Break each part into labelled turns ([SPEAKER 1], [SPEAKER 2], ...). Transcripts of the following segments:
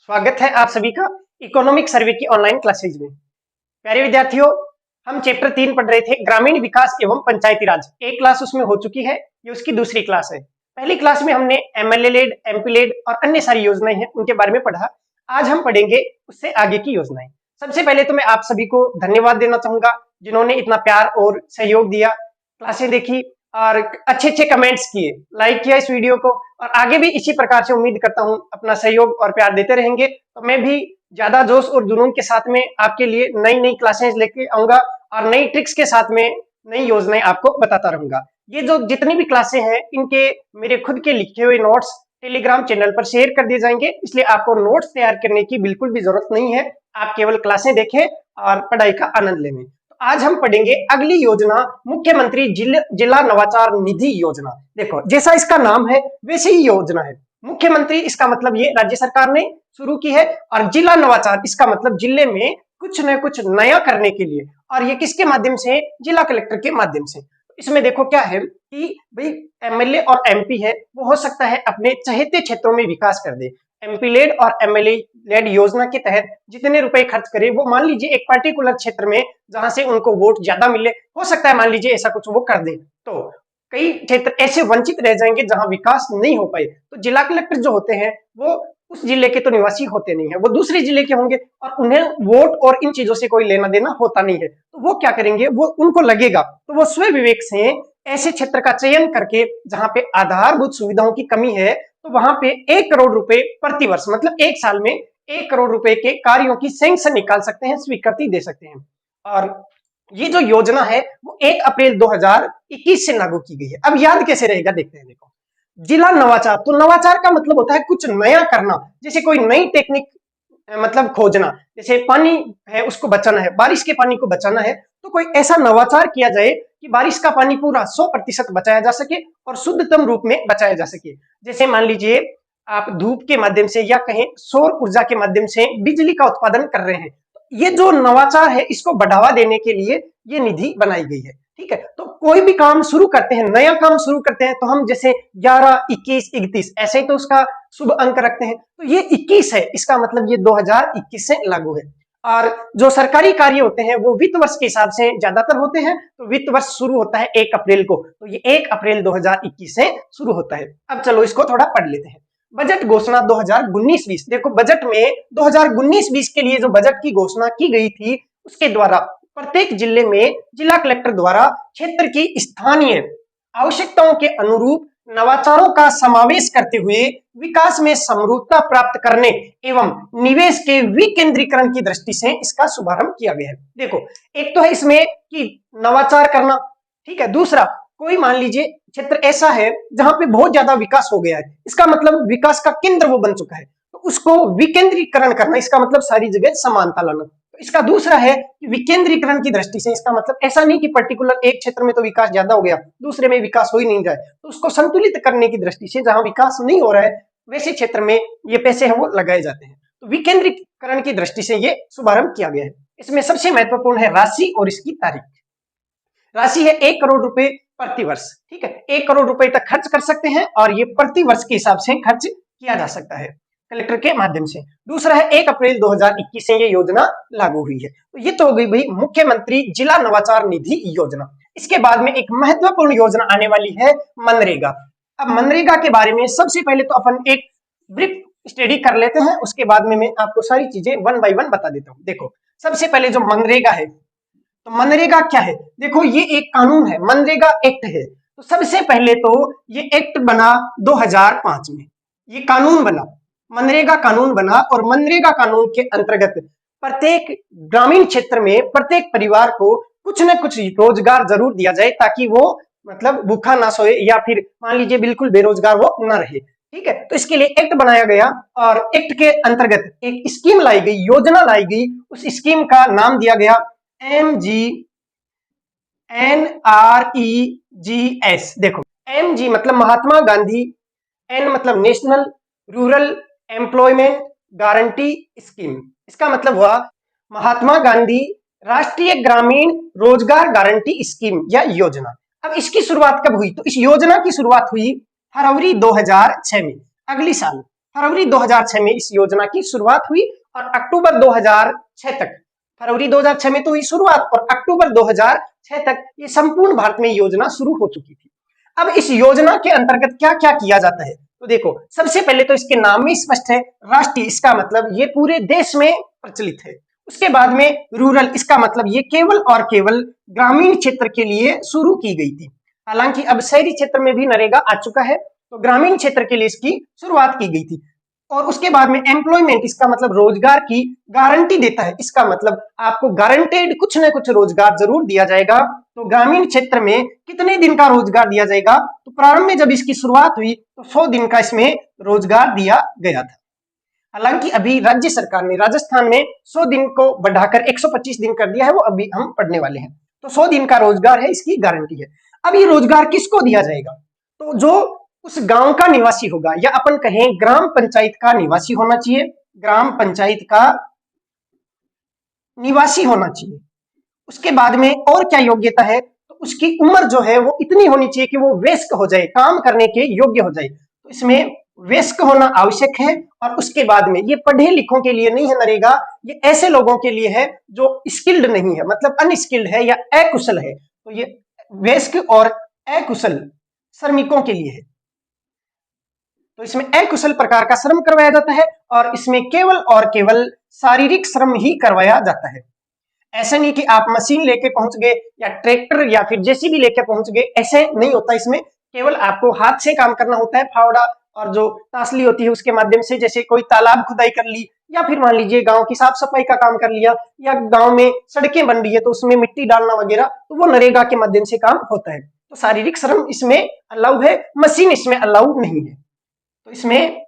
[SPEAKER 1] स्वागत है आप सभी का इकोनॉमिक सर्वे की ऑनलाइन क्लासेज में। प्यारे विद्यार्थियों, हम चैप्टर 3 पढ़ रहे थे, ग्रामीण विकास एवं पंचायती राज। एक क्लास उसमें हो चुकी है, ये उसकी दूसरी क्लास है। पहली क्लास में हमने एमएलए लेड, एमपी लेड और अन्य सारी योजनाएं हैं उनके बारे में पढ़ा। आज हम पढ़ेंगे उससे आगे की योजनाएं। सबसे पहले तो मैं आप सभी को धन्यवाद देना चाहूंगा जिन्होंने इतना प्यार और सहयोग दिया, क्लासें देखी और अच्छे अच्छे कमेंट्स किए, लाइक किया इस वीडियो को। और आगे भी इसी प्रकार से उम्मीद करता हूं अपना सहयोग और प्यार देते रहेंगे, तो मैं भी ज्यादा जोश और जुनून के साथ में आपके लिए नई नई क्लासेस लेके आऊंगा और नई ट्रिक्स के साथ में नई योजनाएं आपको बताता रहूंगा। ये जो जितनी भी क्लासें हैं इनके मेरे खुद के लिखे हुए नोट्स टेलीग्राम चैनल पर शेयर कर दिए जाएंगे, इसलिए आपको नोट्स तैयार करने की बिल्कुल भी जरूरत नहीं है। आप केवल क्लासें देखें और पढ़ाई का आनंद लें। आज हम पढ़ेंगे अगली योजना, मुख्यमंत्री जिला नवाचार निधि योजना। देखो, जैसा इसका नाम है वैसे ही योजना है। मुख्यमंत्री इसका मतलब ये राज्य सरकार ने शुरू की है, और जिला नवाचार इसका मतलब जिले में कुछ न कुछ नया करने के लिए। और ये किसके माध्यम से? जिला कलेक्टर के माध्यम से। इसमें देखो क्या है कि भाई एमएलए और एमपी है, वो हो सकता है अपने चहेते क्षेत्रों में विकास कर दे। एमपी लेड और एमएलए लेड योजना के तहत जितने रुपए खर्च करे, वो मान लीजिए एक पर्टिकुलर क्षेत्र में जहां से उनको वोट ज्यादा मिले, हो सकता है मान लीजिए ऐसा कुछ वो कर दे, तो कई क्षेत्र ऐसे वंचित रह जाएंगे जहां विकास नहीं हो पाए। तो जिला कलेक्टर जो होते हैं वो उस जिले के तो निवासी होते नहीं है, वो दूसरे जिले के होंगे और उन्हें वोट और इन चीजों से कोई लेना देना होता नहीं है। तो वो क्या करेंगे, वो उनको लगेगा तो वो स्वयं विवेक से ऐसे क्षेत्र का चयन करके जहां पे आधारभूत सुविधाओं की कमी है, तो वहां पे 1 करोड़ रुपए प्रति वर्ष, मतलब एक साल में 1 करोड़ रुपए के कार्यों की सैंक्शन निकाल सकते हैं, स्वीकृति दे सकते हैं। और ये जो योजना है वो 1 अप्रैल 2021 से लागू की गई है। अब याद कैसे रहेगा देखते हैं। देखो, जिला नवाचार, तो नवाचार का मतलब होता है कुछ नया करना, जैसे कोई नई टेक्निक मतलब खोजना। जैसे पानी है उसको बचाना है, बारिश के पानी को बचाना है, तो कोई ऐसा नवाचार किया जाए कि बारिश का पानी पूरा 100% बचाया जा सके और शुद्धतम रूप में बचाया जा सके। जैसे मान लीजिए आप धूप के माध्यम से या कहें सौर ऊर्जा के माध्यम से बिजली का उत्पादन कर रहे हैं, ये जो नवाचार है इसको बढ़ावा देने के लिए ये निधि बनाई गई है। ठीक है, तो कोई भी काम शुरू करते हैं, नया काम शुरू करते हैं, तो हम जैसे 11, 21, 31 ऐसे ही तो उसका शुभ अंक रखते हैं। तो ये 21 है, इसका मतलब ये 2021 से लागू है। और जो सरकारी कार्य होते हैं वो वित्त वर्ष के हिसाब से ज्यादातर होते हैं, तो वित्त वर्ष शुरू होता है 1 अप्रैल को, तो ये 1 अप्रैल 2021 से शुरू होता है। अब चलो इसको थोड़ा पढ़ लेते हैं। बजट घोषणा 2019-20। देखो, बजट में 2019-20 के लिए जो बजट की घोषणा की गई थी, उसके द्वारा प्रत्येक जिले में जिला कलेक्टर द्वारा क्षेत्र की स्थानीय आवश्यकताओं के अनुरूप नवाचारों का समावेश करते हुए विकास में समरूपता प्राप्त करने एवं निवेश के विकेंद्रीकरण की दृष्टि से इसका शुभारंभ किया गया है। देखो, एक तो है इसमें कि नवाचार करना, ठीक है। दूसरा, कोई मान लीजिए क्षेत्र ऐसा है जहां पे बहुत ज्यादा विकास हो गया है, इसका मतलब विकास का केंद्र वो बन चुका है, तो उसको विकेंद्रीकरण करना, इसका मतलब सारी जगह समानता लाना। तो इसका दूसरा है कि विकेंद्रीकरण की दृष्टि से, इसका मतलब ऐसा नहीं कि पर्टिकुलर एक क्षेत्र में तो विकास ज्यादा हो गया, दूसरे में विकास हो ही नहीं रहा है, तो उसको संतुलित करने की दृष्टि से जहां विकास नहीं हो रहा है वैसे क्षेत्र में ये पैसे हैं वो लगाए जाते हैं। तो विकेंद्रीकरण की दृष्टि से ये शुभारंभ किया गया है। इसमें सबसे महत्वपूर्ण है राशि और इसकी तारीख। राशि है 1 करोड़ रुपए प्रति वर्ष, ठीक है। 1 करोड़ रुपए तक खर्च कर सकते हैं और ये प्रति वर्ष के हिसाब से खर्च किया जा सकता है कलेक्टर के माध्यम से। दूसरा है 1 अप्रैल 2021 से ये योजना लागू हुई है। तो ये तो हो गई भाई मुख्यमंत्री जिला नवाचार निधि योजना। इसके बाद में एक महत्वपूर्ण योजना आने वाली है, मनरेगा। अब मनरेगा के बारे में सबसे पहले तो अपन एक ब्रीफ स्टडी कर लेते हैं, उसके बाद में मैं आपको सारी चीजें 1 बाय 1 बता देता हूँ। देखो, सबसे पहले जो मनरेगा है, तो मनरेगा क्या है? देखो, ये एक कानून है, मनरेगा एक्ट है। तो सबसे पहले तो ये एक्ट बना 2005 में, ये कानून बना, मनरेगा कानून बना। और मनरेगा कानून के अंतर्गत प्रत्येक ग्रामीण क्षेत्र में प्रत्येक परिवार को कुछ न कुछ रोजगार जरूर दिया जाए, ताकि वो मतलब भूखा ना सोए या फिर मान लीजिए बिल्कुल बेरोजगार वो ना रहे। ठीक है, तो इसके लिए एक्ट बनाया गया और एक्ट के अंतर्गत एक स्कीम लाई गई, योजना लाई गई। उस स्कीम का नाम दिया गया MGNREGS। देखो, MG मतलब महात्मा गांधी, N मतलब national rural employment guarantee scheme. इसका मतलब हुआ महात्मा गांधी राष्ट्रीय ग्रामीण रोजगार गारंटी स्कीम या योजना। अब इसकी शुरुआत कब हुई? तो इस योजना की शुरुआत हुई फरवरी 2006 में, अगली साल। फरवरी 2006 में इस योजना की शुरुआत हुई और अक्टूबर 2006 तक, फरवरी 2006 में तो हुई शुरुआत और अक्टूबर 2006 तक ये संपूर्ण भारत में योजना शुरू हो चुकी थी। अब इस योजना के अंतर्गत क्या क्या किया जाता है, तो देखो सबसे पहले तो इसके नाम में स्पष्ट है राष्ट्रीय, इसका मतलब ये पूरे देश में प्रचलित है। उसके बाद में रूरल, इसका मतलब ये केवल और केवल ग्रामीण क्षेत्र के लिए शुरू की गई थी। हालांकि अब शहरी क्षेत्र में भी नरेगा आ चुका है, तो ग्रामीण क्षेत्र के लिए इसकी शुरुआत की गई थी। और उसके बाद में एम्प्लॉयमेंट, इसका मतलब रोजगार की गारंटी देता है, इसका मतलब आपको गारंटेड कुछ न कुछ रोजगार जरूर दिया जाएगा। तो ग्रामीण क्षेत्र में कितने दिन का रोजगार दिया जाएगा, तो प्रारंभ में जब इसकी शुरुआत हुई तो 100 दिन का इसमें रोजगार दिया गया था। हालांकि अभी राज्य सरकार ने राजस्थान में 100 दिन को बढ़ाकर 125 दिन कर दिया है, वो अभी हम पढ़ने वाले हैं। तो 100 दिन का रोजगार है, इसकी गारंटी है। अब ये रोजगार किसको दिया जाएगा, तो जो उस गांव का निवासी होगा, या अपन कहें ग्राम पंचायत का निवासी होना चाहिए, ग्राम पंचायत का निवासी होना चाहिए। उसके बाद में और क्या योग्यता है, तो उसकी उम्र जो है वो इतनी होनी चाहिए कि वो वयस्क हो जाए, काम करने के योग्य हो जाए। तो इसमें वयस्क होना आवश्यक है। और उसके बाद में ये पढ़े लिखों के लिए नहीं है नरेगा, ये ऐसे लोगों के लिए है जो स्किल्ड नहीं है, मतलब अनस्किल्ड है या अकुशल है। तो ये वयस्क और अकुशल श्रमिकों के लिए है। तो इसमें अकुशल प्रकार का श्रम करवाया जाता है और इसमें केवल और केवल शारीरिक श्रम ही करवाया जाता है। ऐसा नहीं कि आप मशीन लेके पहुंच गए या ट्रैक्टर या फिर जेसीबी लेके पहुंच गए, ऐसे नहीं होता। इसमें केवल आपको हाथ से काम करना होता है, फावड़ा और जो तासली होती है उसके माध्यम से, जैसे कोई तालाब खुदाई कर ली, या फिर मान लीजिए गांव की साफ सफाई का काम कर लिया, या गांव में सड़कें बन रही है तो उसमें मिट्टी डालना वगैरह, तो वो नरेगा के माध्यम से काम होता है। तो शारीरिक श्रम इसमें अलाउ है, मशीन इसमें अलाउ नहीं है। तो इसमें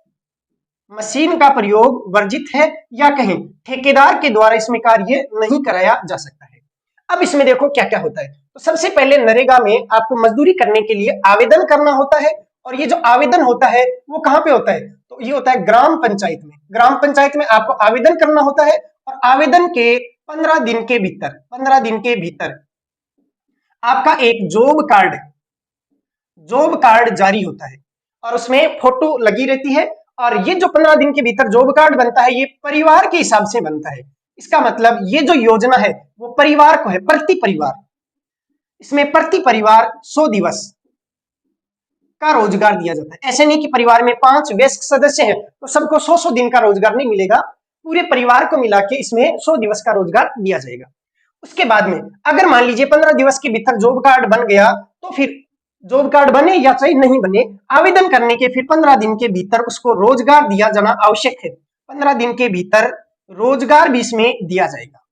[SPEAKER 1] मशीन का प्रयोग वर्जित है, या कहीं ठेकेदार के द्वारा इसमें कार्य नहीं कराया जा सकता है। अब इसमें देखो क्या क्या होता है। तो सबसे पहले नरेगा में आपको मजदूरी करने के लिए आवेदन करना होता है, और ये जो आवेदन होता है वो कहाँ पे होता है, तो ये होता है ग्राम पंचायत में। ग्राम पंचायत में आपको आवेदन करना होता है, और आवेदन के 15 दिन के भीतर, 15 दिन के भीतर आपका एक जॉब कार्ड जारी होता है, और उसमें फोटो लगी रहती है। और ये जो 15 दिन के भीतर जॉब कार्ड बनता है, ये परिवार के हिसाब से बनता है। इसका मतलब ये जो योजना है वो परिवार को है, प्रति परिवार। इसमें प्रति परिवार 100 दिवस का रोजगार दिया जाता है। ऐसे नहीं कि परिवार में 5 वयस्क सदस्य हैं तो सबको 100 दिन का रोजगार नहीं मिलेगा, पूरे परिवार को मिला के इसमें 100 दिवस का रोजगार दिया जाएगा। उसके बाद में अगर मान लीजिए 15 दिवस के भीतर जॉब कार्ड बन गया, तो फिर जॉब कार्ड बने या चाहे नहीं बने, आवेदन करने के फिर 15 दिन के भीतर उसको रोजगार दिया जाना आवश्यक है। 15 दिन के भीतर रोजगार भी इसमें दिया जाएगा।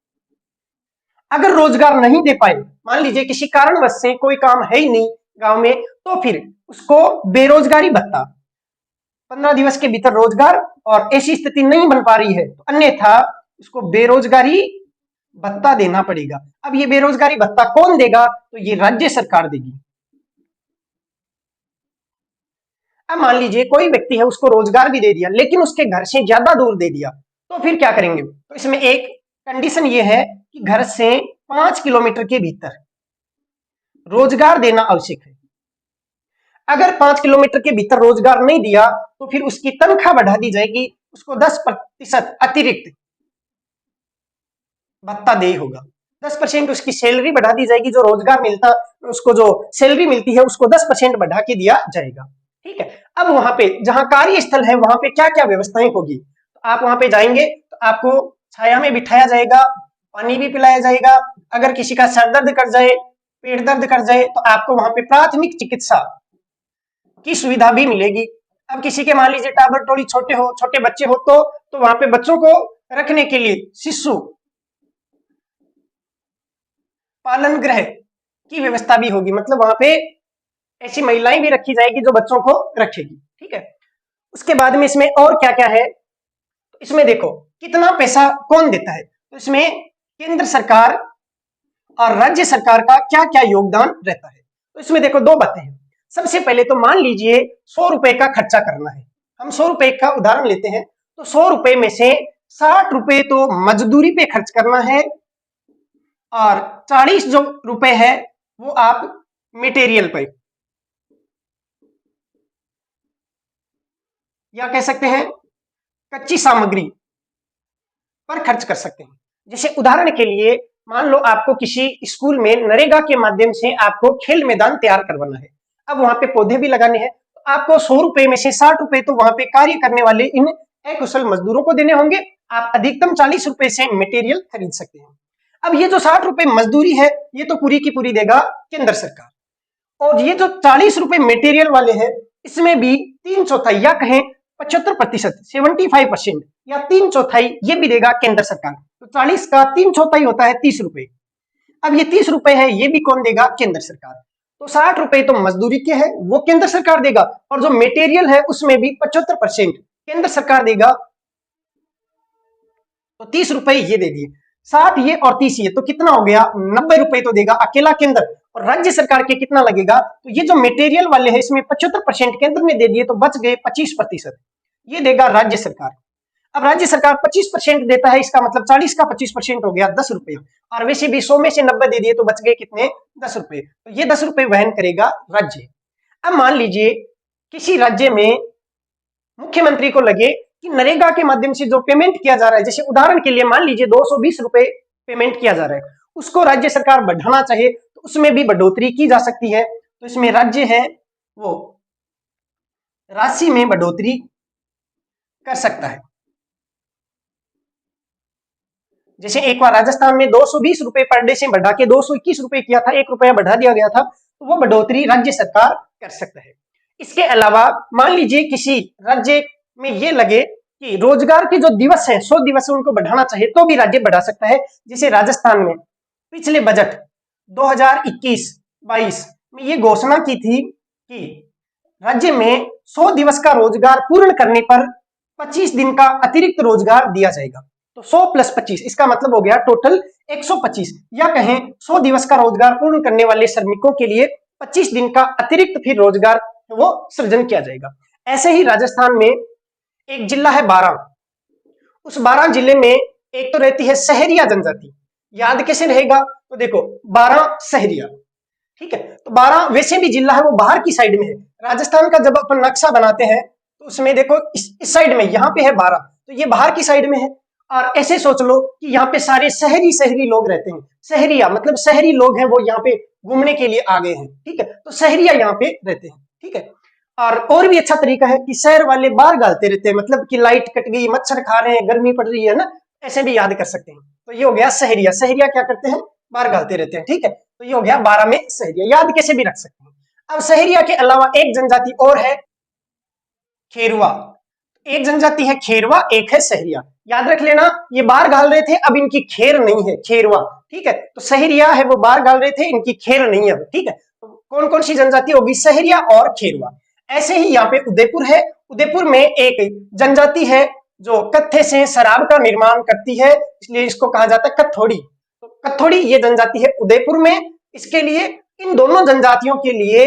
[SPEAKER 1] अगर रोजगार नहीं दे पाए, मान लीजिए किसी कारणवश से कोई काम है ही नहीं गांव में, तो फिर उसको बेरोजगारी भत्ता, 15 दिवस के भीतर रोजगार और ऐसी स्थिति नहीं बन पा रही है तो अन्यथा उसको बेरोजगारी भत्ता देना पड़ेगा। अब ये बेरोजगारी भत्ता कौन देगा, तो ये राज्य सरकार देगी। अब मान लीजिए कोई व्यक्ति है, उसको रोजगार भी दे दिया लेकिन उसके घर से ज्यादा दूर दे दिया, तो फिर क्या करेंगे, तो इसमें एक कंडीशन ये है कि घर से 5 किलोमीटर के भीतर रोजगार देना आवश्यक है। अगर 5 किलोमीटर के भीतर रोजगार नहीं दिया तो फिर उसकी तनख्वाह बढ़ा दी जाएगी, उसको 10% अतिरिक्त भत्ता दे होगा। 10% उसकी सैलरी बढ़ा दी जाएगी, जो रोजगार मिलता उसको जो सैलरी मिलती है उसको 10% बढ़ा के दिया जाएगा। ठीक है। अब वहां पे जहां कार्यस्थल है वहां पे क्या क्या व्यवस्थाएं होगी, तो आप वहां पे जाएंगे तो आपको छाया में बिठाया जाएगा, पानी भी पिलाया जाएगा। अगर किसी का सर दर्द कर जाए, पेट दर्द कर जाए, तो आपको वहां पे प्राथमिक चिकित्सा की सुविधा भी मिलेगी। अब किसी के मान लीजिए टाबर टोली छोटे बच्चे हो तो वहां पे बच्चों को रखने के लिए शिशु पालन गृह की व्यवस्था भी होगी, मतलब वहां पे ऐसी महिलाएं भी रखी जाएगी जो बच्चों को रखेगी। ठीक है। उसके बाद में इसमें और क्या क्या है, तो इसमें देखो कितना पैसा कौन देता है, तो इसमें केंद्र सरकार और राज्य सरकार का क्या क्या योगदान रहता है। तो इसमें देखो दो बातें हैं। सबसे पहले तो मान लीजिए 100 रुपए का खर्चा करना है, हम 100 रुपए का उदाहरण लेते हैं, तो 100 रुपए में से 60 रुपए तो मजदूरी पे खर्च करना है, और 40 जो रुपए है वो आप मटेरियल पे, या कह सकते हैं कच्ची सामग्री पर खर्च कर सकते हैं। जैसे उदाहरण के लिए मान लो आपको किसी स्कूल में नरेगा के माध्यम से आपको खेल मैदान तैयार करवाना है। अब वहां पे पौधे भी लगाने हैं, तो आपको 100 रुपए में से 60 रुपए तो वहां पे कार्य करने वाले इन अकुशल मजदूरों को देने होंगे। आप अधिकतम 40 रुपए से मटेरियल खरीद सकते हैं। अब ये जो 60 रुपए मजदूरी है, ये तो पूरी की पूरी देगा केंद्र सरकार, और ये जो 40 रुपए मटेरियल वाले हैं, इसमें भी 3/4 या कहें 75%, 75% या 3/4 ये भी देगा केंद्र सरकार। तो 40 का 3/4 होता है 30 रुपए। अब ये 30 रुपए है, ये भी कौन देगा? केंद्र सरकार। तो 60 रुपए तो मजदूरी के है, वो केंद्र सरकार देगा, और जो मटेरियल है उसमें भी 75% केंद्र सरकार देगा। तो 30 रुपए ये दे दिए, 60 ये और 30 ये, तो कितना हो गया? 90 रुपए तो देगा अकेला केंद्र, और राज्य सरकार के कितना लगेगा? तो ये जो मटेरियल वाले हैं इसमें 75% केंद्र ने दे दिए, तो बच गए 25%, ये देगा राज्य सरकार। अब राज्य सरकार 25% देता है, इसका मतलब 40 का 25% हो गया 10 रुपए, और वैसे भी 100 में से 90 दे दिए, तो बच गए कितने? 10 रुपए। तो ये 10 रुपए वहन करेगा राज्य। अब मान लीजिए किसी राज्य में मुख्यमंत्री को लगे कि नरेगा के माध्यम से जो पेमेंट किया जा रहा है, जैसे उदाहरण के लिए मान लीजिए 220 रुपए पेमेंट किया जा रहा है, उसको राज्य सरकार बढ़ाना चाहे तो उसमें भी बढ़ोतरी की जा सकती है। तो इसमें राज्य है वो राशि में बढ़ोतरी कर सकता है। जैसे एक बार राजस्थान में 220 रुपए पर डे से बढ़ा के 221 रुपए किया था, 1 रुपया बढ़ा दिया गया था, तो वो बढ़ोतरी राज्य सरकार कर सकता है। इसके अलावा मान लीजिए किसी राज्य में ये लगे कि रोजगार के जो दिवस हैं 100 दिवस है उनको बढ़ाना चाहिए, तो भी राज्य बढ़ा सकता है। जैसे राजस्थान में पिछले बजट 2021-22 में ये घोषणा की थी कि राज्य में 100 दिवस का रोजगार पूर्ण करने पर 25 दिन का अतिरिक्त रोजगार दिया जाएगा। तो 100 + 25 इसका मतलब हो गया टोटल 125, या कहें 100 दिवस का रोजगार पूर्ण करने वाले श्रमिकों के लिए 25 दिन का अतिरिक्त फिर रोजगार वो सृजन किया जाएगा। ऐसे ही राजस्थान में एक जिला है बारां, उस बारां जिले में एक तो रहती है सहरिया जनजाति। याद कैसे रहेगा? तो देखो बारां सहरिया, ठीक है। तो बारां वैसे भी जिला है वो बाहर की साइड में है। राजस्थान का जब अपन नक्शा बनाते हैं तो उसमें देखो इस साइड में यहाँ पे है बारां, तो ये बाहर की साइड में है। और ऐसे सोच लो कि यहाँ पे सारे शहरी लोग रहते हैं। सहरिया मतलब शहरी लोग हैं, वो यहाँ पे घूमने के लिए आ गए हैं, ठीक है। तो सहरिया यहाँ पे रहते हैं, ठीक है। और भी अच्छा तरीका है कि शहर वाले बाहर गालते रहते हैं, मतलब कि लाइट कट गई, मच्छर खा रहे हैं, गर्मी पड़ रही है ना, ऐसे भी याद कर सकते हैं। तो ये हो गया सहरिया। सहरिया क्या करते हैं? बाहर गालते रहते हैं, ठीक है। तो ये हो गया बारां में सहरिया, याद कैसे भी रख सकते हैं। अब सहरिया के अलावा एक जनजाति और है खेरवा। एक जनजाति है खेरवा, एक है सहरिया। याद रख लेना, ये बाहर गाल रहे थे, अब इनकी खेर नहीं है, खेरवा, ठीक है। तो सहरिया है वो बाहर गाल रहे थे, इनकी खेर नहीं है, ठीक है। तो कौन कौन सी जनजाति होगी? सहरिया और खेरवा। ऐसे ही यहाँ पे उदयपुर है, उदयपुर में एक जनजाति है जो कत्थे से शराब का निर्माण करती है, इसलिए इसको कहा जाता है कत्थोड़ी। तो कत्थोड़ी ये जनजाति है उदयपुर में। इसके लिए इन दोनों जनजातियों के लिए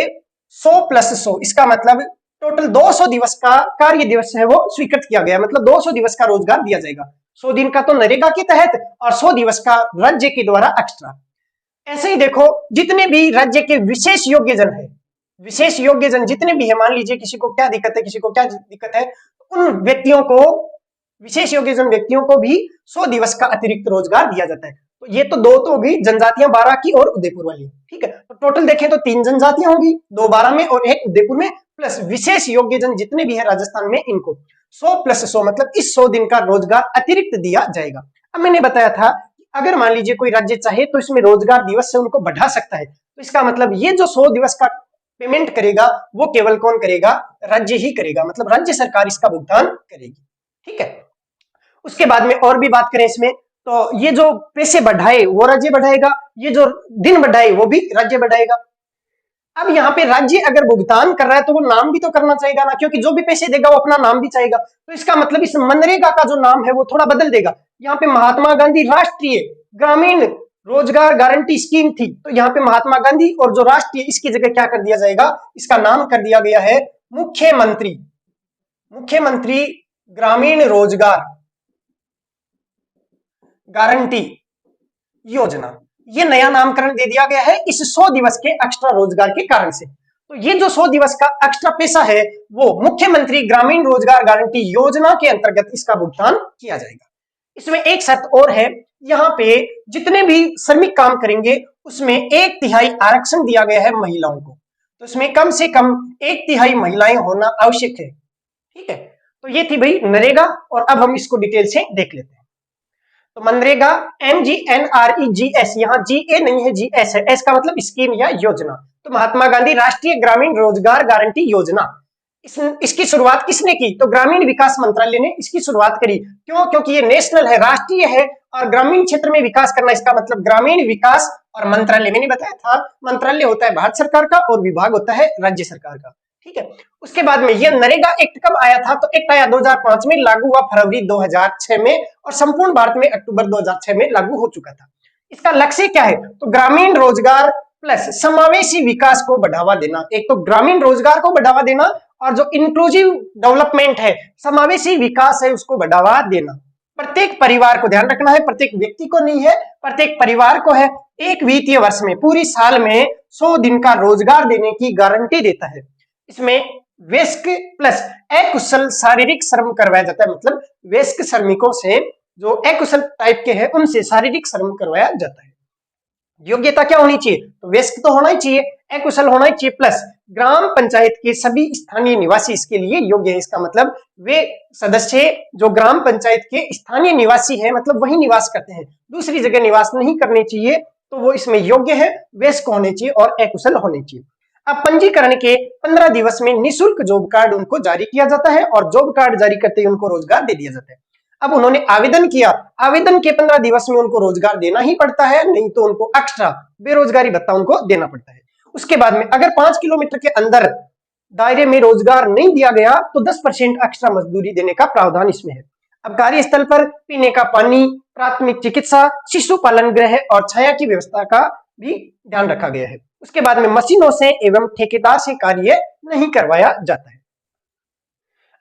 [SPEAKER 1] 100 + 100 इसका मतलब टोटल 200 दिवस का कार्य दिवस है वो स्वीकृत किया गया, मतलब 200 दिवस का रोजगार दिया जाएगा। 100 दिन का तो नरेगा के तहत और 100 दिवस का राज्य के द्वारा एक्स्ट्रा। ऐसे ही देखो जितने भी राज्य के विशेष योग्य जन है, विशेष योग्य जन जितने भी है, मान लीजिए किसी को क्या दिक्कत है, किसी को क्या दिक्कत है, उन व्यक्तियों को, विशेष योग्य जन व्यक्तियों को भी 100 दिवस का अतिरिक्त रोजगार दिया जाता है। तो ये तो दो तो होगी जनजातियां, बारां की और उदयपुर वाली, ठीक है। तो टोटल देखें तो 3 जनजातियां होगी, 2 बारां में और 1 उदयपुर में, प्लस विशेष योग्य जन जितने भी है राजस्थान में, इनको 100 + 100 मतलब इस 100 दिन का रोजगार अतिरिक्त दिया जाएगा। अब मैंने बताया था अगर मान लीजिए कोई राज्य चाहे तो इसमें रोजगार दिवस से उनको बढ़ा सकता है। तो इसका मतलब ये जो 100 दिवस का पेमेंट करेगा वो केवल कौन करेगा? राज्य ही करेगा, मतलब राज्य सरकार इसका भुगतान करेगी, ठीक है। उसके बाद में और भी बात करें इसमें, तो ये जो पैसे बढ़ाए वो राज्य बढ़ाएगा, ये जो दिन बढ़ाए वो भी राज्य बढ़ाएगा। अब यहाँ पे राज्य अगर भुगतान कर रहा है तो वो नाम भी तो करना चाहिए ना, क्योंकि जो भी पैसे देगा वो अपना नाम भी चाहेगा। तो इसका मतलब इस मनरेगा का जो नाम है वो थोड़ा बदल देगा। यहाँ पे महात्मा गांधी राष्ट्रीय ग्रामीण रोजगार गारंटी स्कीम थी, तो यहाँ पे महात्मा गांधी और जो राष्ट्रीय इसकी जगह क्या कर दिया जाएगा? इसका नाम कर दिया गया है मुख्यमंत्री, मुख्यमंत्री ग्रामीण रोजगार गारंटी योजना। ये नया नामकरण दे दिया गया है इस 100 दिवस के एक्स्ट्रा रोजगार के कारण से। तो ये जो 100 दिवस का एक्स्ट्रा पैसा है वो मुख्यमंत्री ग्रामीण रोजगार गारंटी योजना के अंतर्गत इसका भुगतान किया जाएगा। इसमें एक शर्त और है, यहाँ पे जितने भी श्रमिक काम करेंगे उसमें 1/3 आरक्षण दिया गया है महिलाओं को, तो इसमें कम से कम 1/3 महिलाएं होना आवश्यक है। ठीक है, तो ये थी भाई नरेगा, और अब हम इसको डिटेल से देख लेते हैं। तो मनरेगा MGNREGS, यहाँ GA नहीं है, GS है, एस का मतलब स्कीम या योजना। तो महात्मा गांधी राष्ट्रीय ग्रामीण रोजगार गारंटी योजना, इसकी शुरुआत किसने की? तो ग्रामीण विकास मंत्रालय ने इसकी शुरुआत करी। क्यों? क्योंकि ये नेशनल है, राष्ट्रीय है, और ग्रामीण क्षेत्र में विकास करना, इसका मतलब ग्रामीण विकास। और मंत्रालय मैंने बताया था, मंत्रालय होता है भारत सरकार का और विभाग होता है राज्य सरकार का। ठीक है, उसके बाद में ये नरेगा एक्ट कब आया था? तो एक्ट आया 2005 में, लागू हुआ फरवरी 2006 में, और संपूर्ण भारत में अक्टूबर 2006 में लागू हो चुका था। इसका लक्ष्य क्या है? तो ग्रामीण रोजगार प्लस समावेशी विकास को बढ़ावा देना। एक तो ग्रामीण रोजगार को बढ़ावा देना, और जो इंक्लूसिव डेवलपमेंट है, समावेशी विकास है, उसको बढ़ावा देना। प्रत्येक परिवार को ध्यान रखना है, प्रत्येक व्यक्ति को नहीं है, प्रत्येक परिवार को है। एक वित्तीय वर्ष में, पूरी साल में 100 दिन का रोजगार देने की गारंटी देता है। इसमें वयस्क प्लस अकुशल शारीरिक श्रम करवाया जाता है, मतलब वयस्क श्रमिकों से, जो अकुशल टाइप के हैं उनसे शारीरिक श्रम करवाया जाता है। योग्यता क्या होनी चाहिए? तो वयस्क तो होना ही चाहिए, अकुशल होना ही चाहिए, प्लस ग्राम पंचायत के सभी स्थानीय निवासी इसके लिए योग्य है। इसका मतलब वे सदस्य जो ग्राम पंचायत के स्थानीय निवासी है, मतलब वही निवास करते हैं, दूसरी जगह निवास नहीं करने चाहिए, तो वो इसमें योग्य है, वयस्क होने चाहिए और अकुशल होने चाहिए। अब पंजीकरण के 15 दिवस में निःशुल्क जॉब कार्ड उनको जारी किया जाता है, और जॉब कार्ड जारी करते ही उनको रोजगार दे दिया जाता है। अब उन्होंने आवेदन किया, आवेदन के 15 दिवस में उनको रोजगार देना ही पड़ता है, नहीं तो उनको एक्स्ट्रा बेरोजगारी भत्ता उनको देना पड़ता है। उसके बाद में अगर 5 किलोमीटर के अंदर दायरे में रोजगार नहीं दिया गया तो 10% एक्स्ट्रा मजदूरी देने का प्रावधान इसमें है। अब कार्यस्थल पर पीने का पानी, प्राथमिक चिकित्सा, शिशु पालन गृह और छाया की व्यवस्था का भी ध्यान रखा गया है। उसके बाद में मशीनों से एवं ठेकेदार से कार्य नहीं करवाया जाता है।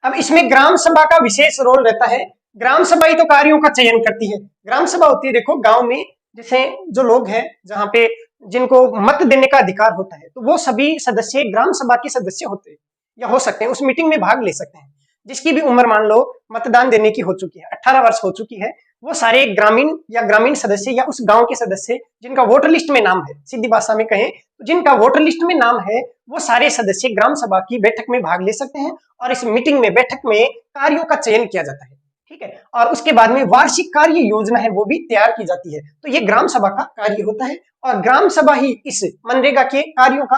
[SPEAKER 1] अब इसमें ग्राम सभा का विशेष रोल रहता है। ग्राम सभा ही तो कार्यों का चयन करती है। ग्राम सभा होती है, देखो गांव में जैसे जो लोग हैं, जहां पे जिनको मत देने का अधिकार होता है, तो वो सभी सदस्य ग्राम सभा के सदस्य होते हैं या हो सकते हैं, उस मीटिंग में भाग ले सकते हैं। जिसकी भी उम्र मान लो मतदान देने की हो चुकी है, 18 वर्ष हो चुकी है, वो सारे ग्रामीण या ग्रामीण सदस्य या उस गांव के सदस्य जिनका वोटर लिस्ट में नाम है, सीधी भाषा में कहें तो जिनका वोटर लिस्ट में नाम है, वो सारे सदस्य ग्राम सभा की बैठक में भाग ले सकते हैं, और इस मीटिंग में, बैठक में कार्यों का चयन किया जाता है। ठीक है, और उसके बाद में वार्षिक कार्य योजना है वो भी तैयार की जाती है। तो ये ग्राम सभा का कार्य होता है, और ग्राम सभा ही इस मनरेगा के कार्यों का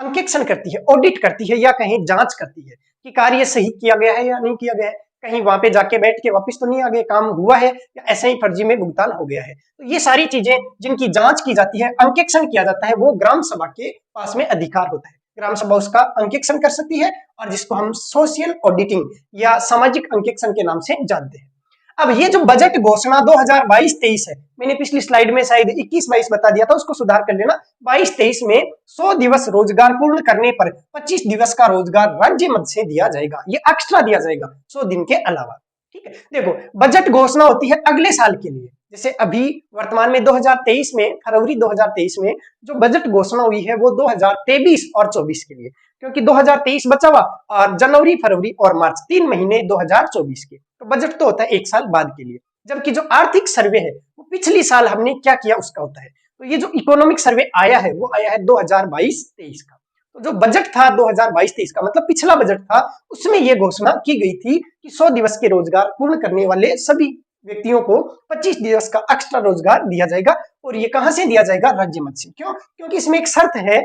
[SPEAKER 1] अंकेक्षण करती है, ऑडिट करती है, या कहीं जांच करती है कि कार्य सही किया गया है या नहीं किया गया है, कहीं वहां पे जाके बैठ के वापस तो नहीं आ गए, काम हुआ है या ऐसे ही फर्जी में भुगतान हो गया है। तो ये सारी चीजें जिनकी जांच की जाती है, अंकेक्षण किया जाता है, वो ग्राम सभा के पास में अधिकार होता है। ग्राम सभा उसका अंकेक्षण कर सकती है, और जिसको हम सोशल ऑडिटिंग या सामाजिक अंकेक्षण के नाम से जानते हैं। अब ये जो बजट घोषणा 2022-23 है, मैंने पिछली स्लाइड में शायद 21-22 बता दिया था, उसको सुधार कर लेना। 22-23 में 100 दिवस रोजगार पूर्ण करने पर 25 दिवस का रोजगार राज्य मद से दिया जाएगा, ये एक्स्ट्रा दिया जाएगा 100 दिन के अलावा। ठीक है, देखो बजट घोषणा होती है अगले साल के लिए। जैसे अभी वर्तमान में 2023 में, फरवरी 2023 में जो बजट घोषणा हुई है वो 2023 और 24 के लिए, क्योंकि 2023 बचा हुआ, और जनवरी, फरवरी और मार्च 3 महीने 2024 के, तो बजट तो होता है 1 साल बाद के लिए। जबकि जो आर्थिक सर्वे है वो पिछली साल हमने क्या किया उसका होता है। तो ये जो इकोनॉमिक सर्वे आया है वो आया है 2022-23 का। तो जो बजट था 2022-23 का, मतलब पिछला बजट था, उसमें ये घोषणा की गई थी कि 100 दिवस के रोजगार पूर्ण करने वाले सभी व्यक्तियों को 25 दिवस का एक्स्ट्रा रोजगार दिया जाएगा। और ये कहां से दिया जाएगा? राज्य मद से। क्यों? क्योंकि इसमें एक शर्त है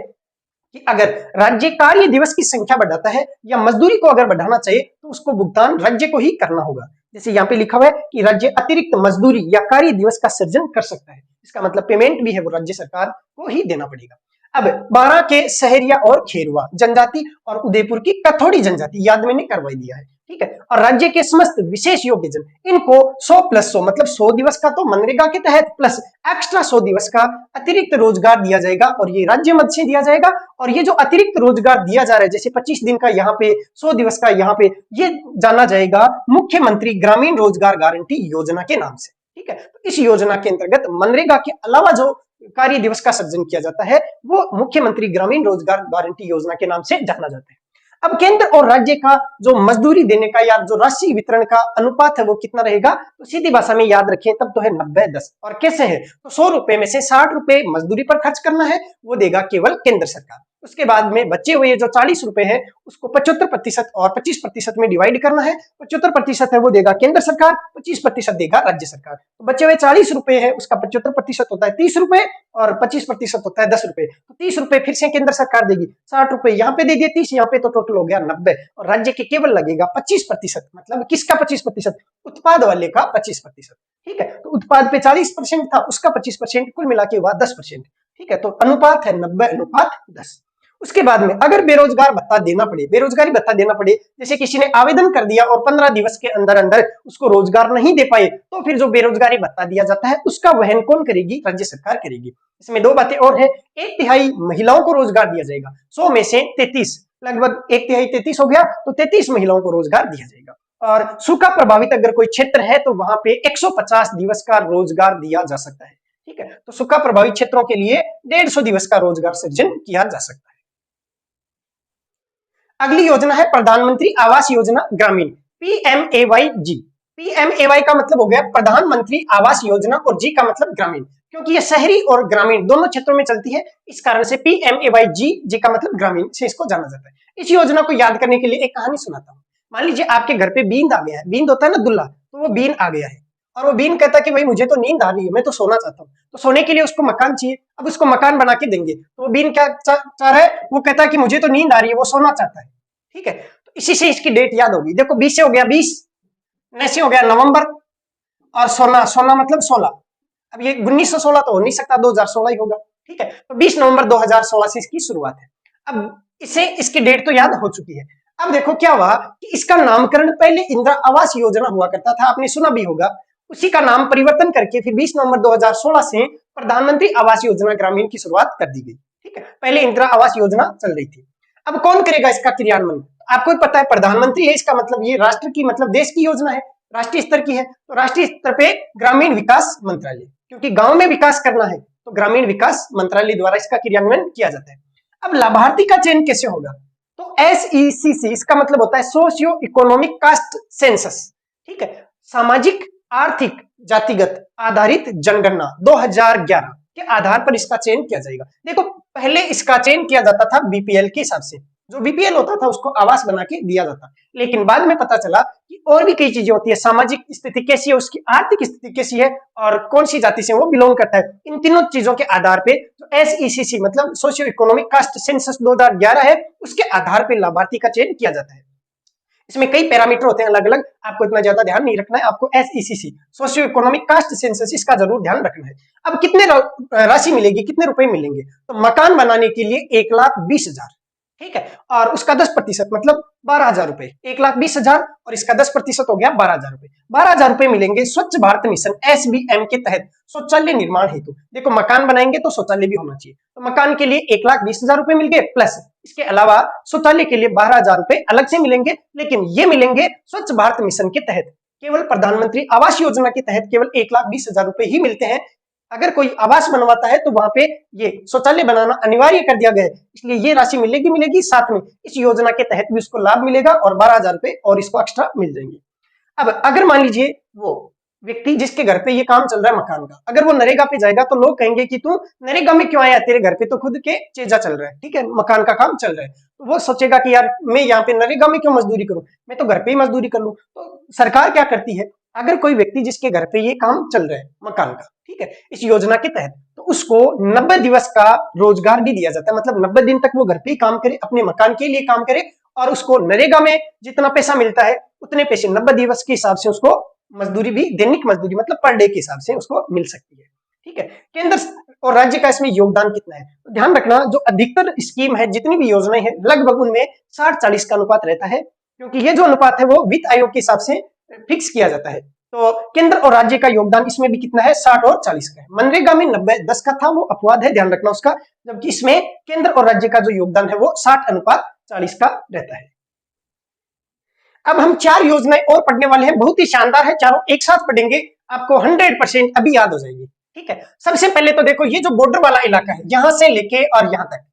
[SPEAKER 1] कि अगर राज्य कार्य दिवस की संख्या बढ़ाता है या मजदूरी को अगर बढ़ाना चाहिए तो उसको भुगतान राज्य को ही करना होगा। जैसे यहाँ पे लिखा हुआ है कि राज्य अतिरिक्त मजदूरी या कार्य दिवस का सृजन कर सकता है, इसका मतलब पेमेंट भी है वो राज्य सरकार को ही देना पड़ेगा। अब 12 के सहरिया और खेरवा जनजाति और उदयपुर की कथोड़ी जनजाति, याद मैंने करवाई दिया है। ठीक है, और राज्य के समस्त विशेष योग्य जन, इनको 100+100 मतलब 100 दिवस का तो मनरेगा के तहत प्लस एक्स्ट्रा 100 दिवस का अतिरिक्त रोजगार दिया जाएगा, और ये राज्य मद से दिया जाएगा। और ये जो अतिरिक्त रोजगार दिया जा रहा है, जैसे 25 दिन का यहाँ पे, 100 दिवस का यहाँ पे, ये जाना जाएगा मुख्यमंत्री ग्रामीण रोजगार गारंटी योजना के नाम से। ठीक है, तो इस योजना के अंतर्गत मनरेगा के अलावा जो कार्य दिवस का सृजन किया जाता है वो मुख्यमंत्री ग्रामीण रोजगार गारंटी योजना के नाम से जाना जाता है। अब केंद्र और राज्य का जो मजदूरी देने का या जो राशि वितरण का अनुपात है वो कितना रहेगा, तो सीधी भाषा में याद रखें तब तो है 90-10। और कैसे है, तो 100 रुपए में से 60 रुपए मजदूरी पर खर्च करना है, वो देगा केवल केंद्र सरकार। उसके बाद में बचे हुए जो 40 रुपए है उसको 75% और 25% में डिवाइड करना है। 75% है वो देगा केंद्र सरकार, 25% देगा राज्य सरकार। तो बचे हुए 40 रुपए है उसका 75% होता है 30 रुपए और 25% होता है 10 रुपए। तो 30 रुपए फिर से केंद्र सरकार देगी, 60 रुपए यहाँ पे दे दिए, 30 यहाँ पे, तो टोटल हो गया 90। और राज्य के केवल लगेगा 25%। मतलब किसका 25%, उत्पाद वाले का 25%। ठीक है, तो उत्पाद पे 40% था, उसका 25%, कुल मिला के हुआ 10%। ठीक है, तो अनुपात है 90:10। उसके बाद में अगर बेरोजगार भत्ता देना पड़े, बेरोजगारी भत्ता देना पड़े, जैसे किसी ने आवेदन कर दिया और 15 दिवस के अंदर अंदर उसको रोजगार नहीं दे पाए, तो फिर जो बेरोजगारी भत्ता दिया जाता है उसका वहन कौन करेगी, राज्य सरकार करेगी। इसमें दो बातें और है, 1/3 महिलाओं को रोजगार दिया जाएगा, 100 में से 33, लगभग 1/3 33 हो गया, तो 33 महिलाओं को रोजगार दिया जाएगा। और सूखा प्रभावित अगर कोई क्षेत्र है तो वहां पे 150 दिवस का रोजगार दिया जा सकता है। ठीक है, तो सूखा प्रभावित क्षेत्रों के लिए 150 दिवस का रोजगार सृजन किया जा सकता है। अगली योजना है प्रधानमंत्री आवास योजना ग्रामीण, PMAY-G। PMAY का मतलब हो गया प्रधानमंत्री आवास योजना और जी का मतलब ग्रामीण, क्योंकि ये शहरी और ग्रामीण दोनों क्षेत्रों में चलती है, इस कारण से PMAY-G, जी का मतलब ग्रामीण से इसको जाना जाता है। इस योजना को याद करने के लिए एक कहानी सुनाता हूँ। मान लीजिए आपके घर पे बींद आ गया है, बींद होता है ना दुल्हा, तो वो बीन आ गया है और वो बीन कहता है कि भाई मुझे तो नींद आ रही है, मैं तो सोना चाहता हूँ। तो सोने के लिए उसको मकान चाहिए, अब उसको मकान बना के देंगे, तो वो बीन क्या चाह रहा है, वो कहता है कि मुझे तो नींद आ रही है, वो सोना चाहता है। ठीक है, तो इसी से इसकी डेट याद होगी। देखो 20 से हो गया 20, 9 से हो गया नवंबर, और 16, 16 मतलब 16। अब ये 1916 तो हो नहीं सकता, 2016 ही होगा। ठीक है, तो 20 नवंबर 2016 से इसकी शुरुआत है। अब इसे इसकी डेट तो याद हो चुकी है। अब देखो क्या हुआ कि इसका नामकरण पहले इंदिरा आवास योजना हुआ करता था, आपने सुना भी होगा, उसी का नाम परिवर्तन करके फिर 20 नवंबर 2016 से प्रधानमंत्री आवास योजना ग्रामीण की शुरुआत कर दी गई। ठीक है, पहले इंदिरा आवास योजना चल रही थी। अब कौन करेगा इसका क्रियान्वयन, आपको पता है प्रधानमंत्री है, इसका मतलब ये राष्ट्र की, मतलब देश की योजना है, राष्ट्रीय स्तर की है, तो राष्ट्रीय स्तर पे ग्रामीण विकास मंत्रालय, क्योंकि गांव में विकास करना है तो ग्रामीण विकास मंत्रालय द्वारा इसका क्रियान्वयन किया जाता है। अब लाभार्थी का चयन कैसे होगा, तो SECC, इसका मतलब होता है सोशियो इकोनॉमिक कास्ट सेंसस। ठीक है, सामाजिक आर्थिक जातिगत आधारित जनगणना 2011 के आधार पर इसका चयन किया जाएगा। देखो पहले इसका चयन किया जाता था BPL के हिसाब से, जो BPL होता था उसको आवास बना के दिया जाता, लेकिन बाद में पता चला कि और भी कई चीजें होती है, सामाजिक स्थिति कैसी है, उसकी आर्थिक स्थिति कैसी है, और कौन सी जाति से वो बिलोंग करता है, इन तीनों चीजों के आधार पे जो SECC मतलब सोशियो इकोनॉमिक कास्ट सेंसस 2011 है, उसके आधार पे लाभार्थी का चयन किया जाता है। इसमें कई पैरामीटर होते हैं अलग अलग, आपको इतना ज्यादा ध्यान नहीं रखना है, आपको SECC socio economic caste census इसका जरूर ध्यान रखना है। अब कितने राशि मिलेगी, कितने रुपए मिलेंगे, तो मकान बनाने के लिए 1,20,000, ठीक है, और उसका 10% मतलब 12,000 रुपए, 1,20,000 और इसका 10% हो गया 12,000 रुपए। 12,000 रुपए मिलेंगे स्वच्छ भारत मिशन SBM के तहत शौचालय निर्माण हेतु। देखो मकान बनाएंगे तो शौचालय भी होना चाहिए, तो मकान के लिए 1,20,000 रुपए मिल गए, प्लस इसके अलावा शौचालय के लिए 12,000 रुपए अलग से मिलेंगे, लेकिन ये मिलेंगे स्वच्छ भारत मिशन के तहत। केवल प्रधानमंत्री आवास योजना के तहत केवल 1,20,000 रुपए ही मिलते हैं। अगर कोई आवास बनवाता है तो वहां पे ये शौचालय बनाना अनिवार्य कर दिया गया है, इसलिए ये राशि मिलेगी मिलेगी, साथ में इस योजना के तहत भी उसको लाभ मिलेगा और 12,000 रुपए और इसको एक्स्ट्रा मिल जाएंगे। अब अगर मान लीजिए वो व्यक्ति जिसके घर पे ये काम चल रहा है मकान का, अगर वो नरेगा पे जाएगा तो लोग कहेंगे कि तू नरेगा में क्यों आया, तेरे घर पे तो खुद के चेजा चल रहा है, ठीक है, मकान का काम चल रहा है, तो वो सोचेगा कि यार मैं यहाँ पे नरेगा में क्यों मजदूरी करूं, मैं तो घर पे ही मजदूरी कर लूं। तो सरकार क्या करती है, अगर कोई व्यक्ति जिसके घर पे ये काम चल रहा है मकान का, ठीक है, इस योजना के तहत, तो उसको 90 दिवस का रोजगार भी दिया जाता है, मतलब 90 दिन तक वो घर पे ही काम करे, अपने मकान के लिए काम करे, और उसको नरेगा में जितना पैसा मिलता है उतने पैसे 90 दिवस के हिसाब से उसको मजदूरी भी, दैनिक मजदूरी मतलब पर डे के हिसाब से उसको मिल सकती है। ठीक है, केंद्र और राज्य का इसमें योगदान कितना है, तो ध्यान रखना जो अधिकतर स्कीम है, जितनी भी योजनाएं हैं, लगभग उनमें 60-40 का अनुपात रहता है, क्योंकि ये जो अनुपात है वो वित्त आयोग के हिसाब से फिक्स किया जाता है। तो केंद्र और राज्य का योगदान इसमें भी कितना है, 60 और 40 का है। मनरेगा में 90-10 का था, वो अपवाद है, ध्यान रखना उसका, जबकि इसमें केंद्र और राज्य का जो योगदान है वो 60:40 का रहता है। अब हम 4 योजनाएं और पढ़ने वाले हैं, बहुत ही शानदार है, चारों एक साथ पढ़ेंगे, आपको 100% अभी याद हो जाएगी। ठीक है। सबसे पहले तो देखो ये जो बॉर्डर वाला इलाका है यहां से लेके और यहां तक,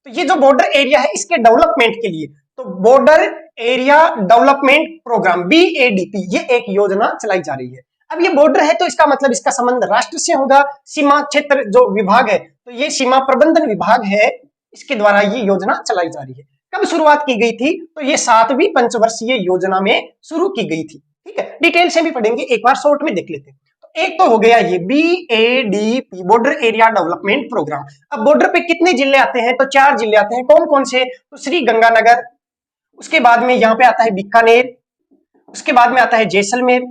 [SPEAKER 1] तो ये जो बॉर्डर एरिया है इसके डेवलपमेंट के लिए तो border area development program BADP ये एक योजना चलाई जा रही है। अब ये बॉर्डर है तो इसका मतलब इसका संबंध राष्ट्र से होगा। सीमा क्षेत्र जो विभाग है तो ये सीमा प्रबंधन विभाग है, इसके द्वारा ये योजना चलाई जा रही है। कब शुरुआत की गई थी तो ये 7वीं पंचवर्षीय योजना में शुरू की गई थी। ठीक है, डिटेल से भी पढ़ेंगे, एक बार शॉर्ट में देख लेते हैं। तो एक तो हो गया ये BADP border area development program. अब बॉर्डर पे कितने जिले आते हैं तो 4 जिले आते हैं। कौन कौन से? तो श्री गंगानगर, उसके बाद में यहाँ पे आता है बीकानेर, उसके बाद में आता है जैसलमेर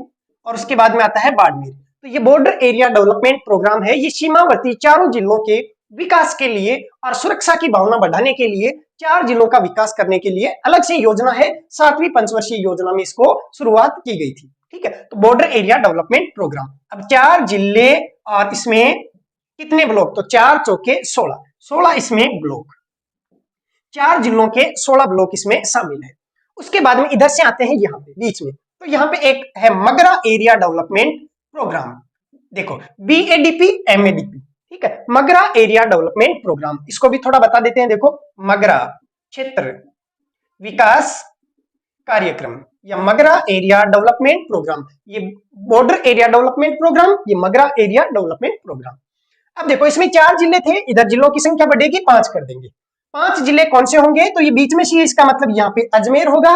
[SPEAKER 1] और उसके बाद में आता है बाड़मेर। तो ये बॉर्डर एरिया डेवलपमेंट प्रोग्राम है, ये सीमावर्ती चारों जिलों के विकास के लिए और सुरक्षा की भावना बढ़ाने के लिए 4 जिलों का विकास करने के लिए अलग से योजना है। 7वीं पंचवर्षीय योजना में इसको शुरुआत की गई थी। ठीक है, तो बॉर्डर एरिया डेवलपमेंट प्रोग्राम। अब 4 जिले और इसमें कितने ब्लॉक? तो 4 चौके 16 इसमें ब्लॉक, 4 जिलों के 16 ब्लॉक इसमें शामिल है। उसके बाद में इधर से आते हैं यहाँ पे बीच में, तो यहाँ पे एक है मगरा एरिया डेवलपमेंट प्रोग्राम। देखो BADP MADP, ठीक है, मगरा एरिया डेवलपमेंट प्रोग्राम, इसको भी थोड़ा बता देते हैं। देखो मगरा क्षेत्र विकास कार्यक्रम या मगरा एरिया डेवलपमेंट प्रोग्राम, ये बॉर्डर एरिया डेवलपमेंट प्रोग्राम, ये मगरा एरिया डेवलपमेंट प्रोग्राम। अब देखो इसमें 4 जिले थे, इधर जिलों की संख्या बढ़ेगी, 5 कर देंगे। 5 जिले कौन से होंगे? तो ये बीच में से, इसका मतलब यहाँ पे अजमेर होगा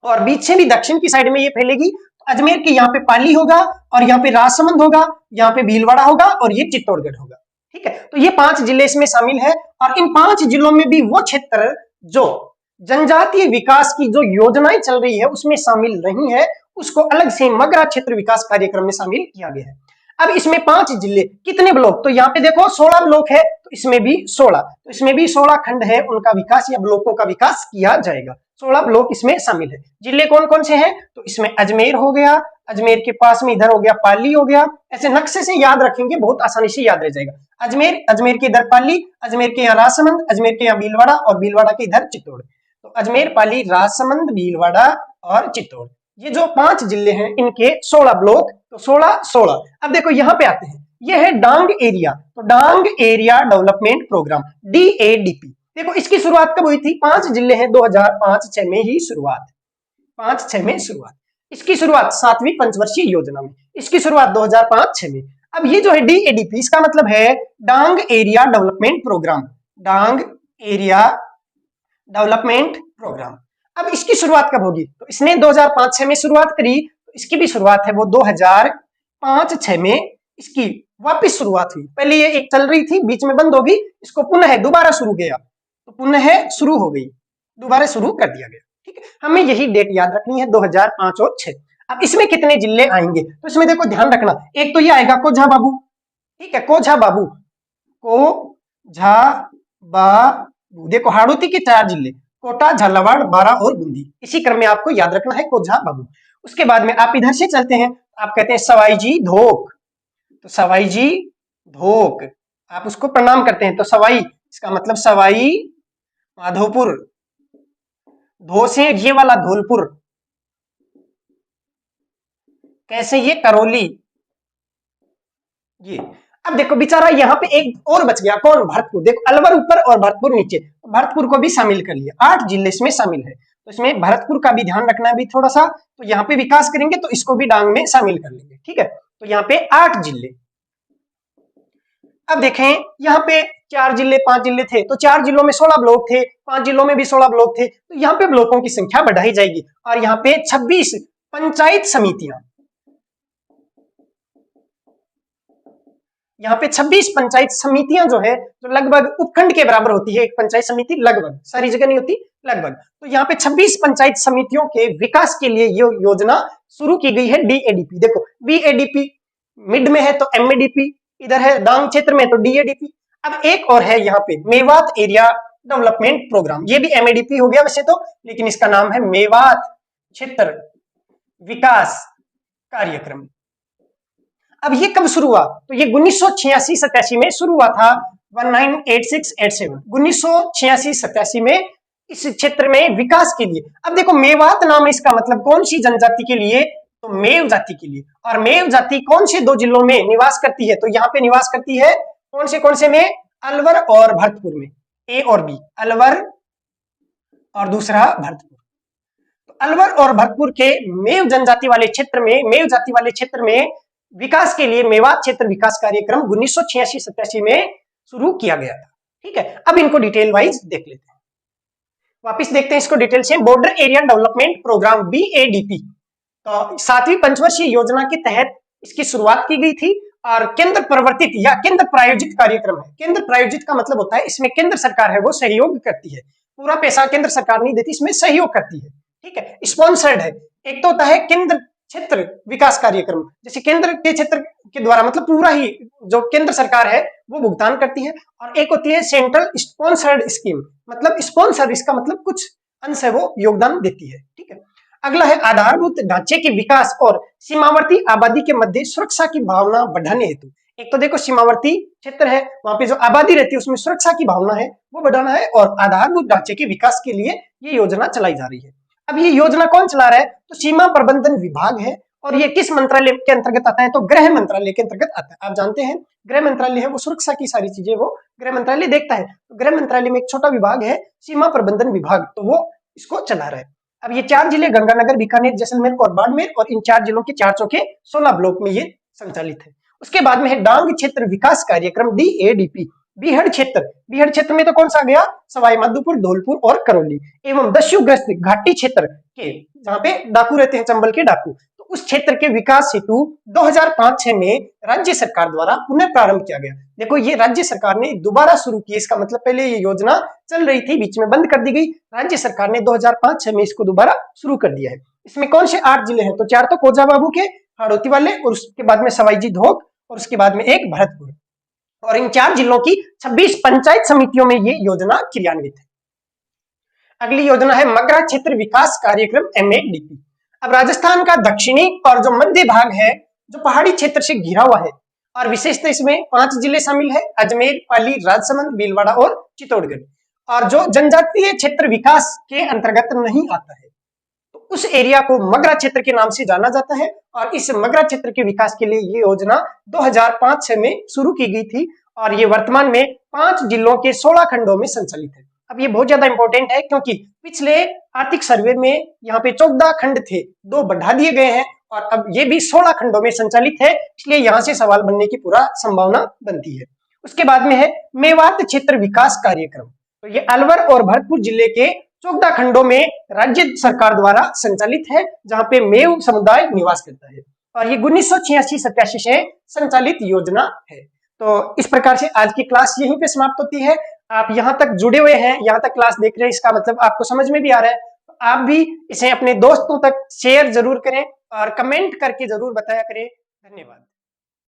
[SPEAKER 1] और बीच से भी दक्षिण की साइड में ये फैलेगी। अजमेर के यहाँ पे पाली होगा और यहाँ पे राजसमंद होगा, यहाँ पे भीलवाड़ा होगा और ये चित्तौड़गढ़ होगा। ठीक है, तो ये 5 जिले इसमें शामिल है और इन 5 जिलों में भी वो क्षेत्र जो जनजातीय विकास की जो योजनाएं चल रही है उसमें शामिल नहीं है, उसको अलग से मगरा क्षेत्र विकास कार्यक्रम में शामिल किया गया है। अब इसमें 5 जिले, कितने ब्लॉक? तो यहाँ पे देखो 16 ब्लॉक है, तो इसमें भी 16, तो इसमें भी 16 खंड है, उनका विकास या ब्लॉकों का विकास किया जाएगा। 16 ब्लॉक इसमें शामिल है। जिले कौन कौन से हैं? तो इसमें अजमेर हो गया, अजमेर के पास में इधर हो गया पाली हो गया। ऐसे नक्शे से याद रखेंगे, बहुत आसानी से याद रह जाएगा। अजमेर, अजमेर के इधर पाली, अजमेर के यहाँ राजसमंद, अजमेर के यहाँ भीलवाड़ा और भीलवाड़ा के इधर चित्तौड़। तो अजमेर, पाली, राजसमंद, भीलवाड़ा और चित्तौड़, ये जो 5 जिले हैं इनके 16 ब्लॉक, तो 16। अब देखो यहाँ पे आते हैं, ये है डांग एरिया, तो डांग एरिया डेवलपमेंट प्रोग्राम DADP। देखो इसकी शुरुआत कब हुई थी? 5 जिले हैं, 2005-6 में ही शुरुआत, 5-6 में शुरुआत। इसकी शुरुआत 7वीं पंचवर्षीय योजना में, इसकी शुरुआत 2005-6 में। अब ये जो है DADP, इसका मतलब है डांग एरिया डेवलपमेंट प्रोग्राम, डांग एरिया डेवलपमेंट प्रोग्राम। अब इसकी शुरुआत कब होगी? तो इसने 2005-6 में शुरुआत करी, तो इसकी भी शुरुआत है वो 2005-6 में इसकी वापस शुरुआत हुई। पहले ये एक चल रही थी, बीच में बंद होगी, इसको पुनः दोबारा शुरू किया, तो पुनः शुरू हो गई, दोबारा शुरू कर दिया गया। ठीक है, हमें यही डेट याद रखनी है, 2005 और 6। अब इसमें कितने जिले आएंगे? तो इसमें देखो ध्यान रखना, एक तो ये आएगा कोझा बाबू, ठीक है, कोझा बाबू, कोझा बाबू। देखो हाड़ौती के 4 जिले, कोटा, झालावाड़, बारा और बूंदी, इसी क्रम में आपको याद रखना है कोझा बाबू। उसके बाद में आप इधर से चलते हैं, आप कहते हैं सवाई जी धोक, तो सवाई जी धोक, आप उसको प्रणाम करते हैं, तो सवाई, इसका मतलब सवाई माधोपुर, धो से ये वाला धौलपुर, कैसे ये करौली, ये। अब देखो बेचारा यहाँ पे एक और बच गया, कौन? भरतपुर। देखो अलवर ऊपर और भरतपुर नीचे, भरतपुर को भी शामिल कर लिया, 8 जिले इसमें शामिल है। तो इसमें भरतपुर का भी ध्यान रखना है भी थोड़ा सा, तो यहाँ पे विकास करेंगे तो इसको भी डांग में शामिल कर लेंगे। ठीक है, तो यहाँ पे 8 जिले। अब देखें यहाँ पे 4 जिले 5 जिले थे, तो 4 जिलों में 16 ब्लॉक थे, 5 जिलों में भी 16 ब्लॉक थे, तो यहाँ पे ब्लॉकों की संख्या बढ़ाई जाएगी और यहाँ पे 26 पंचायत समितियां, यहाँ पे 26 पंचायत समितियां जो है, जो लगभग उपखंड के बराबर होती है एक पंचायत समिति, लगभग, सारी जगह नहीं होती, लगभग। तो यहाँ पे 26 पंचायत समितियों के विकास के लिए ये योजना शुरू की गई है DADP। देखो BADP मिड में है तो MADP, इधर है डांग क्षेत्र में तो DADP। अब एक और है यहाँ पे मेवात एरिया डेवलपमेंट प्रोग्राम, ये भी MADP हो गया वैसे तो, लेकिन इसका नाम है मेवात क्षेत्र विकास कार्यक्रम। अब ये कब शुरू हुआ? तो ये 1986-87 में शुरू हुआ था, 1986-87, 1986-87 में इस क्षेत्र में विकास के लिए। अब देखो मेवात नाम है, इसका मतलब कौन सी जनजाति के लिए? तो मेव जाति के लिए। और मेव जाति कौन से दो जिलों में निवास करती है? तो यहाँ पे निवास करती है कौन से में? अलवर और भरतपुर में, ए और बी, अलवर और दूसरा भरतपुर। तो अलवर और भरतपुर के मेव जनजाति वाले क्षेत्र में, मेव जाति वाले क्षेत्र में विकास के लिए मेवात क्षेत्र विकास कार्यक्रम 1986-87 में शुरू किया गया था। ठीक है, अब इनको डिटेल वाइज देख लेते हैं। वापिस देखते हैं इसको डिटेल से। Border area development program BADP, तो 7वीं पंचवर्षीय योजना के तहत इसकी शुरुआत की गई थी और केंद्र प्रवर्तित या केंद्र प्रायोजित कार्यक्रम है। केंद्र प्रायोजित का मतलब होता है इसमें केंद्र सरकार है वो सहयोग करती है, पूरा पैसा केंद्र सरकार नहीं देती, इसमें सहयोग करती है। ठीक है, स्पॉन्सर्ड है। एक तो होता है केंद्र क्षेत्र विकास कार्यक्रम, जैसे केंद्र के क्षेत्र के द्वारा मतलब पूरा ही जो केंद्र सरकार है वो भुगतान करती है, और एक होती है सेंट्रल स्पॉन्सर्ड स्कीम, मतलब स्पॉन्सर इसका मतलब कुछ अंश है वो योगदान देती है। ठीक है, अगला है आधारभूत ढांचे के विकास और सीमावर्ती आबादी के मध्य सुरक्षा की भावना बढ़ाने हेतु। एक तो देखो सीमावर्ती क्षेत्र है, वहां पे जो आबादी रहती है उसमें सुरक्षा की भावना है वो बढ़ाना है, और आधारभूत ढांचे के विकास के लिए ये योजना चलाई जा रही है। अब ये योजना कौन चला रहा है? तो सीमा प्रबंधन विभाग है, और ये किस मंत्रालय के अंतर्गत आता है? तो गृह मंत्रालय के अंतर्गत आता है। आप जानते हैं गृह मंत्रालय है वो सुरक्षा की सारी चीजें वो गृह मंत्रालय देखता है। तो गृह मंत्रालय में एक छोटा विभाग है सीमा प्रबंधन विभाग, तो वो इसको चला रहा है। अब ये 4 जिले गंगानगर, बीकानेर, जैसलमेर और बाड़मेर, और इन 4 जिलों के 4 चौके 16 ब्लॉक में ये संचालित है। उसके बाद में है डांग क्षेत्र विकास कार्यक्रम DADP, बीहड़ क्षेत्र में तो कौन सा आ गया? सवाई माधोपुर, धौलपुर और करौली, एवं दस्युग्रस्त घाटी क्षेत्र के जहां पे डाकू रहते हैं, चंबल के डाकू, तो उस क्षेत्र के विकास हेतु 2005-6 में राज्य सरकार द्वारा पुनः प्रारंभ किया गया। देखो ये राज्य सरकार ने दोबारा शुरू की, इसका मतलब पहले ये योजना चल रही थी, बीच में बंद कर दी गई, राज्य सरकार ने 2005-6 में इसको दोबारा शुरू कर दिया है। इसमें कौन से 8 जिले हैं? तो 4 तो कोजा बाबू के, हाड़ौती वाले, और उसके बाद में सवाईजी धोक, और उसके बाद में एक भरतपुर, और इन 4 जिलों की 26 पंचायत समितियों में ये योजना क्रियान्वित है। अगली योजना है मगरा क्षेत्र विकास कार्यक्रम MADP। अब राजस्थान का दक्षिणी और जो मध्य भाग है जो पहाड़ी क्षेत्र से घिरा हुआ है, और विशेषतः इसमें 5 जिले शामिल है, अजमेर, पाली, राजसमंद, भीलवाड़ा और चित्तौड़गढ़, और जो जनजातीय क्षेत्र विकास के अंतर्गत नहीं आता है तो उस एरिया को मगरा क्षेत्र के नाम से जाना जाता है। और इस मगरा क्षेत्र के विकास के लिए ये योजना 2005-6 में शुरू की गई थी, और ये वर्तमान में 5 जिलों के 16 खंडों में संचालित है। अब ये बहुत ज्यादा इंपॉर्टेंट है क्योंकि पिछले आर्थिक सर्वे में यहाँ पे 14 खंड थे, 2 बढ़ा दिए गए हैं, और अब ये भी 16 खंडों में संचालित है, इसलिए यहाँ से सवाल बनने की पूरा संभावना बनती है। उसके बाद में है मेवात क्षेत्र विकास कार्यक्रम, तो ये अलवर और भरतपुर जिले के 14 खंडों में राज्य सरकार द्वारा संचालित है, जहां पे मेव समुदाय निवास करता है, और ये 1986-87 से संचालित योजना है। तो इस प्रकार से आज की क्लास यहीं पे समाप्त होती है। आप यहां तक जुड़े हुए हैं, यहां तक क्लास देख रहे हैं, इसका मतलब आपको समझ में भी आ रहा है। तो आप भी इसे अपने दोस्तों तक शेयर जरूर करें और कमेंट करके जरूर बताया करें। धन्यवाद।